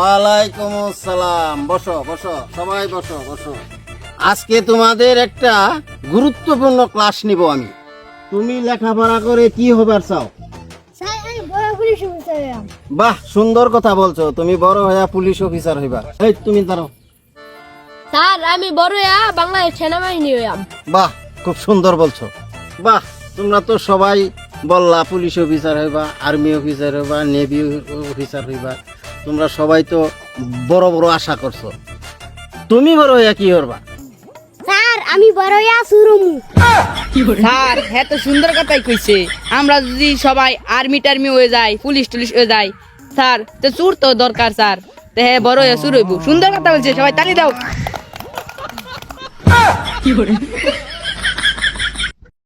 ওয়ালাইকুম আসসালাম। বসো বসো, সবাই বসো বসো। আজকে তোমাদের একটা গুরুত্বপূর্ণ ক্লাস নিব আমি। তুমি লেখাপড়া করে কি হবার চাও? স্যার আমি বড় পুলিশ অফিসার হলাম। বাহ, সুন্দর কথা বলছো। তুমি বড় হয়ে পুলিশ অফিসার হইবা। এই তুমি দাঁড়াও। স্যার আমি বড় হইয়া বাংলাদেশ সেনাবাহিনী হইলাম। বাহ, খুব সুন্দর বলছো। বাহ, তোমরা তো সবাই বললা পুলিশ অফিসার হইবা, আর্মি অফিসার হইবা, নেভি অফিসার হইবা। তোমরা সবাই তো বড় বড় আশা করছো। তুমি বড় হইয়া কি করবা? স্যার আমি বড় হইয়া সুরমু। স্যার হ্যাঁ তো সুন্দর কথাই কইছে। আমরা যদি সবাই আর্মি টার্মি হয়ে যাই, পুলিশ টুলিশ হয়ে যাই, স্যার তো চুর তো দরকার স্যার। তো হ্যাঁ বড় হয়ে চুর হইব। সুন্দর কথা বলছে, সবাই তালি দাও।